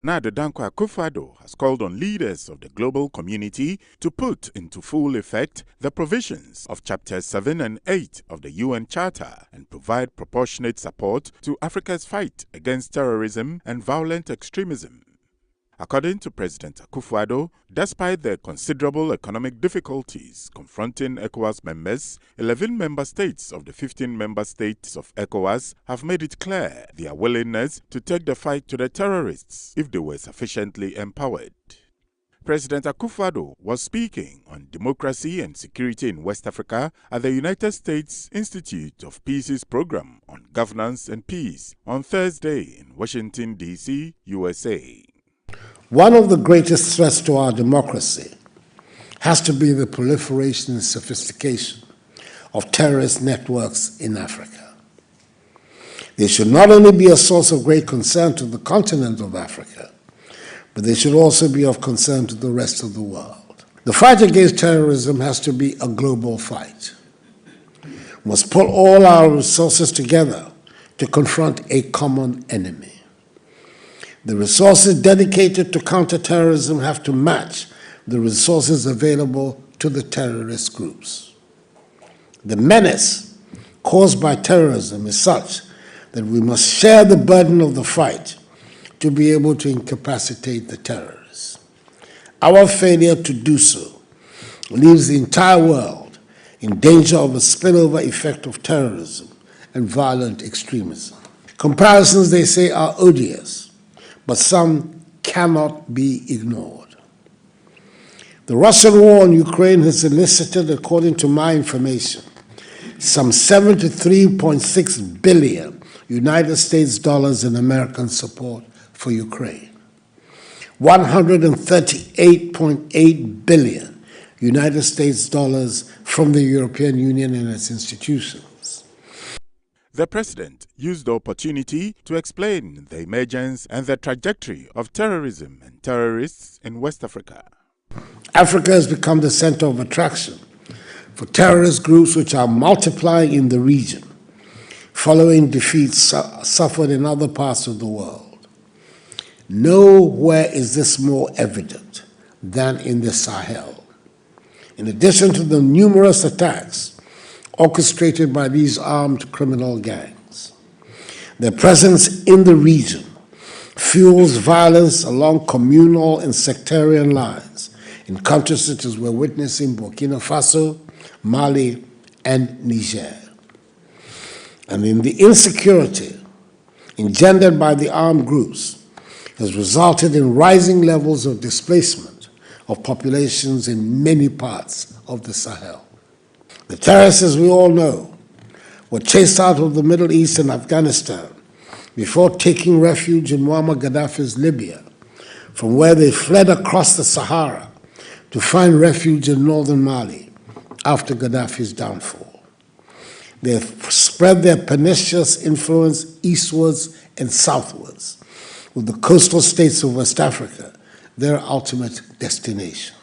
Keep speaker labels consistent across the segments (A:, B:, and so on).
A: Nana Akufo-Addo has called on leaders of the global community to put into full effect the provisions of Chapters 7 and 8 of the UN Charter and provide proportionate support to Africa's fight against terrorism and violent extremism. According to President Akufo-Addo, despite the considerable economic difficulties confronting ECOWAS members, 11 member states of the 15 member states of ECOWAS have made it clear their willingness to take the fight to the terrorists if they were sufficiently empowered. President Akufo-Addo was speaking on democracy and security in West Africa at the United States Institute of Peace's program on governance and peace on Thursday in Washington, D.C., USA.
B: One of the greatest threats to our democracy has to be the proliferation and sophistication of terrorist networks in Africa. They should not only be a source of great concern to the continent of Africa, but they should also be of concern to the rest of the world. The fight against terrorism has to be a global fight. We must pull all our resources together to confront a common enemy. The resources dedicated to counterterrorism have to match the resources available to the terrorist groups. The menace caused by terrorism is such that we must share the burden of the fight to be able to incapacitate the terrorists. Our failure to do so leaves the entire world in danger of a spillover effect of terrorism and violent extremism. Comparisons, they say, are odious, but some cannot be ignored. The Russian war on Ukraine has elicited, according to my information, some $73.6 billion United States dollars in American support for Ukraine, $138.8 billion United States dollars from the European Union and its institutions.
A: The president used the opportunity to explain the emergence and the trajectory of terrorism and terrorists in West Africa.
B: Africa has become the center of attraction for terrorist groups which are multiplying in the region, following defeats suffered in other parts of the world. Nowhere is this more evident than in the Sahel. In addition to the numerous attacks orchestrated by these armed criminal gangs, their presence in the region fuels violence along communal and sectarian lines in countries such as we're witnessing Burkina Faso, Mali, and Niger. And in the insecurity engendered by the armed groups has resulted in rising levels of displacement of populations in many parts of the Sahel. The terrorists, as we all know, were chased out of the Middle East and Afghanistan before taking refuge in Muammar Gaddafi's Libya, from where they fled across the Sahara to find refuge in northern Mali after Gaddafi's downfall. They have spread their pernicious influence eastwards and southwards, with the coastal states of West Africa their ultimate destination.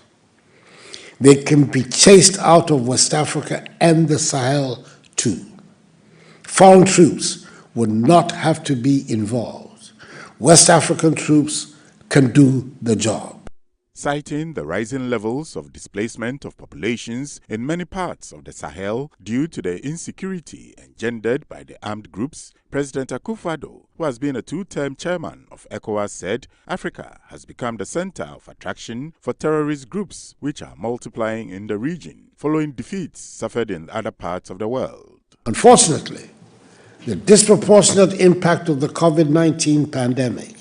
B: They can be chased out of West Africa and the Sahel too. Foreign troops would not have to be involved. West African troops can do the job.
A: Citing the rising levels of displacement of populations in many parts of the Sahel due to the insecurity engendered by the armed groups, President Akufo-Addo, who has been a two-term chairman of ECOWAS, said Africa has become the center of attraction for terrorist groups which are multiplying in the region following defeats suffered in other parts of the world.
B: Unfortunately, the disproportionate impact of the COVID-19 pandemic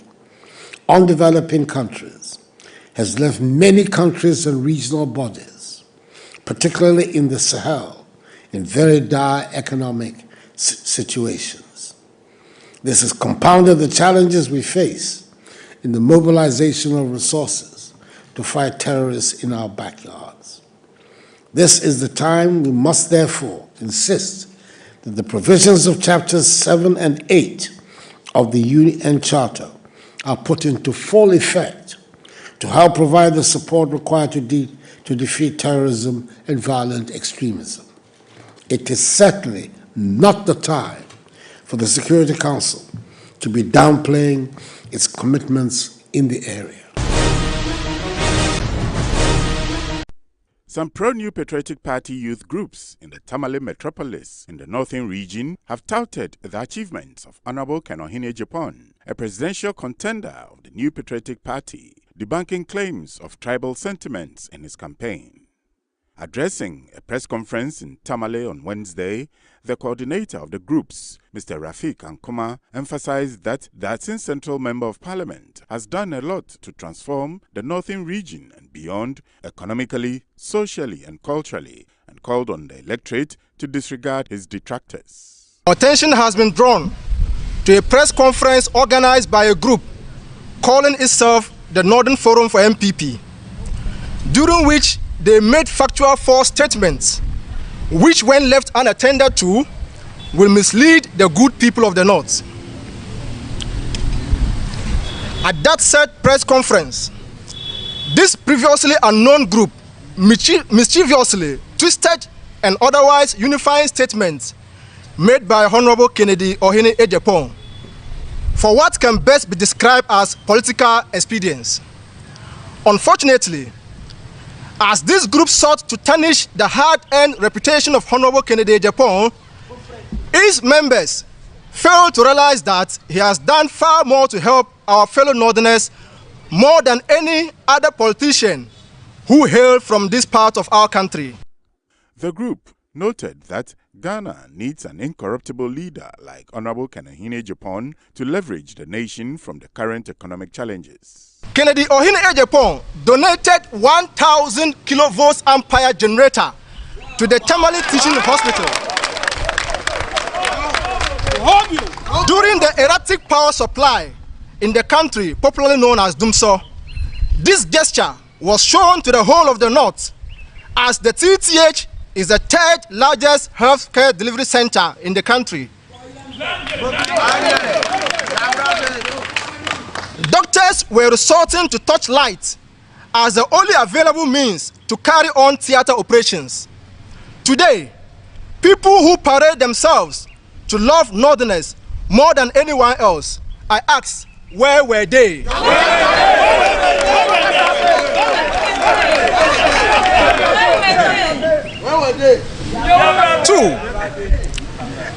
B: on developing countries has left many countries and regional bodies, particularly in the Sahel, in very dire economic situations. This has compounded the challenges we face in the mobilization of resources to fight terrorists in our backyards. This is the time we must therefore insist that the provisions of Chapters 7 and 8 of the UN Charter are put into full effect to help provide the support required to defeat terrorism and violent extremism. It is certainly not the time for the Security Council to be downplaying its commitments in the area.
A: Some pro-New Patriotic Party youth groups in the Tamale metropolis in the northern region have touted the achievements of Honorable Ken Agyapong, a presidential contender of the New Patriotic Party, debunking claims of tribal sentiments in his campaign. Addressing a press conference in Tamale on Wednesday, the coordinator of the groups, Mr. Rafik Ankuma, emphasized that the Atsin Central Member of Parliament has done a lot to transform the northern region and beyond economically, socially and culturally, and called on the electorate to disregard his detractors.
C: Attention has been drawn to a press conference organized by a group calling itself the Northern Forum for MPP, during which they made factual false statements, which when left unattended to, will mislead the good people of the North. At that said press conference, this previously unknown group mischievously twisted and otherwise unifying statements made by Honorable Kennedy Agyapong for what can best be described as political expedience. Unfortunately, as this group sought to tarnish the hard-earned reputation of Honorable Kennedy Agyapong, its members failed to realize that he has done far more to help our fellow Northerners more than any other politician who hail from this part of our country.
A: The group noted that Ghana needs an incorruptible leader like Honorable Kennedy Agyapong to leverage the nation from the current economic challenges.
C: Kennedy Agyapong donated 1,000 kilovolts ampere generator to the Tamale Teaching Hospital. During the erratic power supply in the country, popularly known as Dumso, this gesture was shown to the whole of the North, as the TTH is the third largest healthcare delivery center in the country. Doctors were resorting to torchlight as the only available means to carry on theater operations. Today, people who parade themselves to love Northerners more than anyone else, I ask, where were they? Two,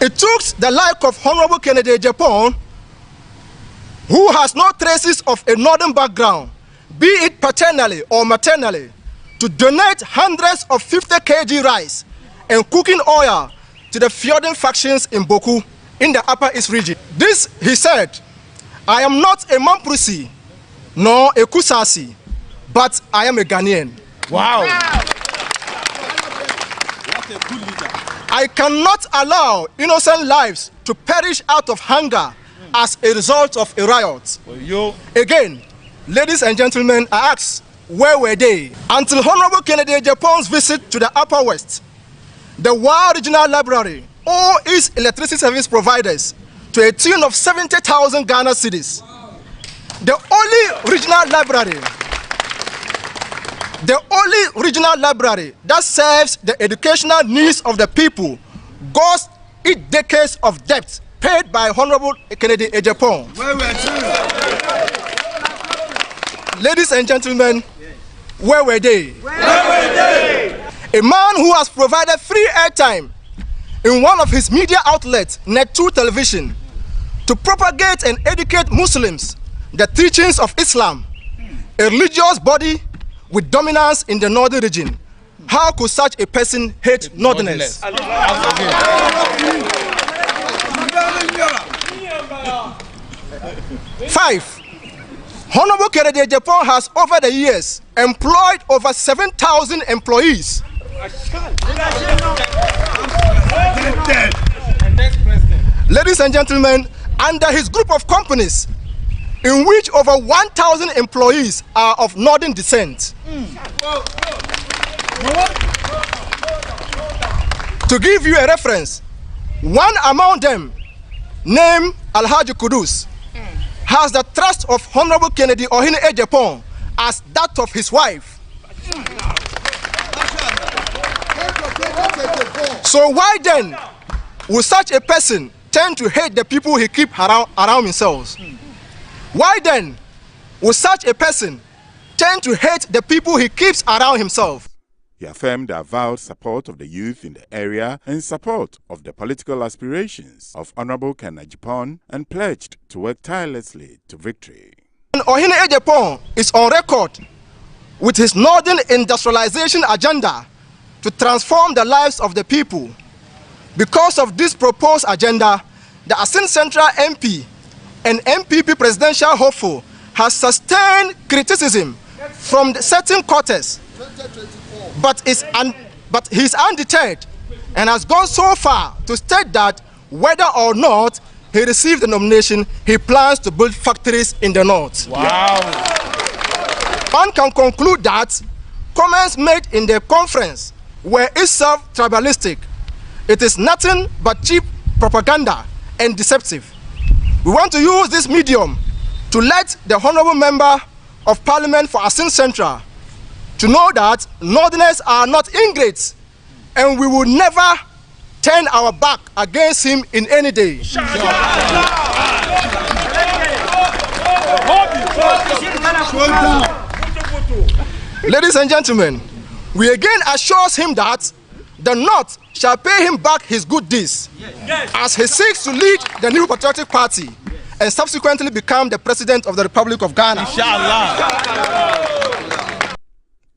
C: it took the like of Honorable Kennedy Agyapong, who has no traces of a northern background, be it paternally or maternally, to donate hundreds of 50 kg rice and cooking oil to the feuding factions in Boku, in the Upper East region. This, he said, I am not a Mamprisi, nor a Kusasi, but I am a Ghanaian.
D: Wow.
C: What a good leader. I cannot allow innocent lives to perish out of hunger as a result of a riot. Again, ladies and gentlemen, I ask, where were they? Until Honorable Kennedy Agyapong's visit to the Upper West, the Wa Regional Library, all its electricity service providers, to a tune of 70,000 Ghana cedis. The only regional library that serves the educational needs of the people goes 8 decades of debt paid by Honorable Kennedy Agyapong. Ladies and gentlemen, where were they? A man who has provided free airtime in one of his media outlets, NET2 television, to propagate and educate Muslims the teachings of Islam, a religious body with dominance in the northern region. How could such a person hate Northerners? 5. Honorable Kennedy Agyapong has over the years employed over 7,000 employees. Ladies and gentlemen, under his group of companies, in which over 1,000 employees are of northern descent. To give you a reference, one among them, named Alhaji Kudus, has the trust of Honorable Kennedy Agyapong as that of his wife. So why then would such a person tend to hate the people he keeps around himself? Why then will such a person tend to hate the people he keeps around himself?
A: He affirmed the avowed support of the youth in the area in support of the political aspirations of Honorable Ken Agyapong and pledged to work tirelessly to victory.
C: And Ohene Agyapong is on record with his northern industrialization agenda to transform the lives of the people. Because of this proposed agenda, the Asin Central MP and MPP presidential hopeful has sustained criticism from the certain quarters, but he's undeterred and has gone so far to state that whether or not he received the nomination, he plans to build factories in the north.
D: Wow.
C: One can conclude that comments made in the conference were itself tribalistic. It is nothing but cheap propaganda and deceptive. We want to use this medium to let the Honorable Member of Parliament for Asin Central to know that Northerners are not ingrates, and we will never turn our back against him in any day. Ladies and gentlemen, we again assures him that the North shall pay him back his good deeds as he seeks to lead the New Patriotic Party and subsequently become the President of the Republic of Ghana.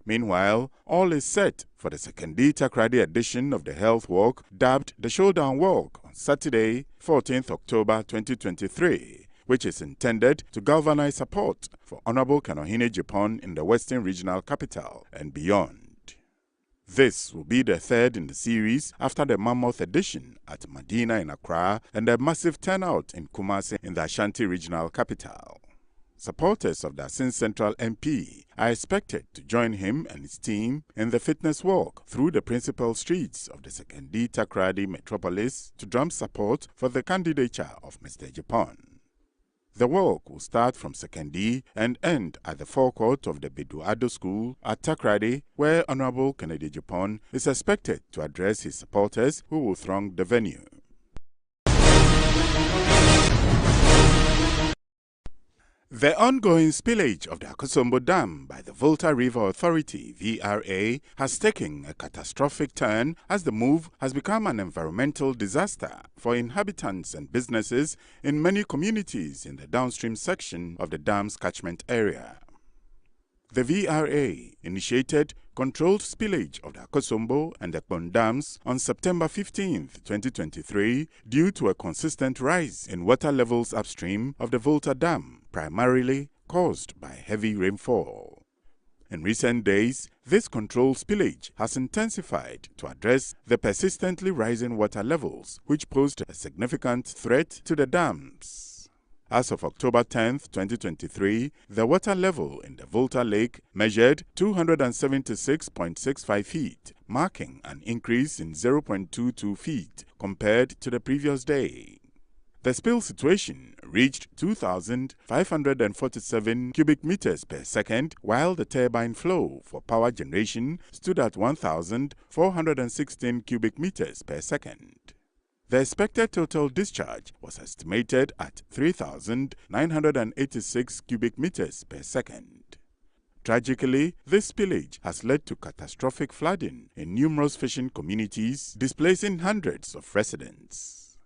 A: Meanwhile, all is set for the Kencity Media edition of the Health Walk, dubbed the Showdown Walk, on Saturday, 14th October 2023, which is intended to galvanize support for Honorable Ken Agyapong in the Western Regional Capital and beyond. This will be the third in the series after the mammoth edition at Medina in Accra and the massive turnout in Kumasi in the Ashanti Regional Capital. Supporters of the Asin Central MP are expected to join him and his team in the fitness walk through the principal streets of the Kencity Media metropolis to drum support for the candidature of Mr. Agyapong. The walk will start from Kencity and end at the forecourt of the Akufo-addo School at Takoradi, where Honorable Ken Agyapong is expected to address his supporters who will throng the venue. The ongoing spillage of the Akosombo Dam by the Volta River Authority (VRA) has taken a catastrophic turn as the move has become an environmental disaster for inhabitants and businesses in many communities in the downstream section of the dam's catchment area. The VRA initiated controlled spillage of the Akosombo and the Akpon dams on September 15, 2023 due to a consistent rise in water levels upstream of the Volta Dam, primarily caused by heavy rainfall. In recent days, this controlled spillage has intensified to address the persistently rising water levels, which posed a significant threat to the dams. As of October 10, 2023, the water level in the Volta Lake measured 276.65 feet, marking an increase in 0.22 feet compared to the previous day. The spill situation reached 2,547 cubic meters per second, while the turbine flow for power generation stood at 1,416 cubic meters per second. The expected total discharge was estimated at 3,986 cubic meters per second. Tragically, this spillage has led to catastrophic flooding in numerous fishing communities, displacing hundreds of residents.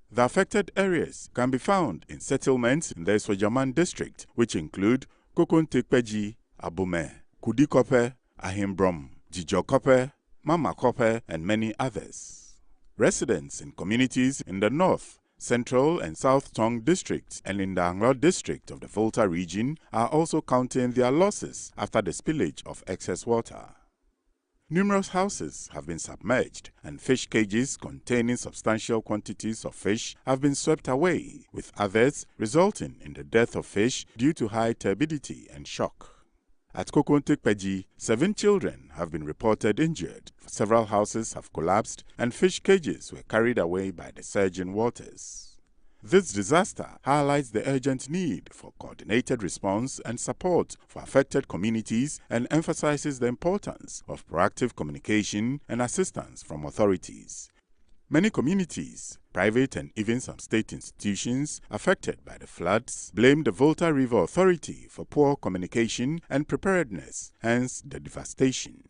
A: The affected areas can be found in settlements in the Sojaman district, which include Kokontekpeji, Abume, Kudikope, Ahimbrom, Jijokope, Mamakope, and many others. Residents in communities in the North, Central and South Tong districts and in the Anglo district of the Volta region are also counting their losses after the spillage of excess water. Numerous houses have been submerged and fish cages containing substantial quantities of fish have been swept away, with others resulting in the death of fish due to high turbidity and shock. At Kokontekpeji, 7 children have been reported injured. Several houses have collapsed and fish cages were carried away by the surging waters. This disaster highlights the urgent need for coordinated response and support for affected communities and emphasizes the importance of proactive communication and assistance from authorities. Many communities, private and even some state institutions affected by the floods blame the Volta River Authority for poor communication and preparedness, hence the devastation.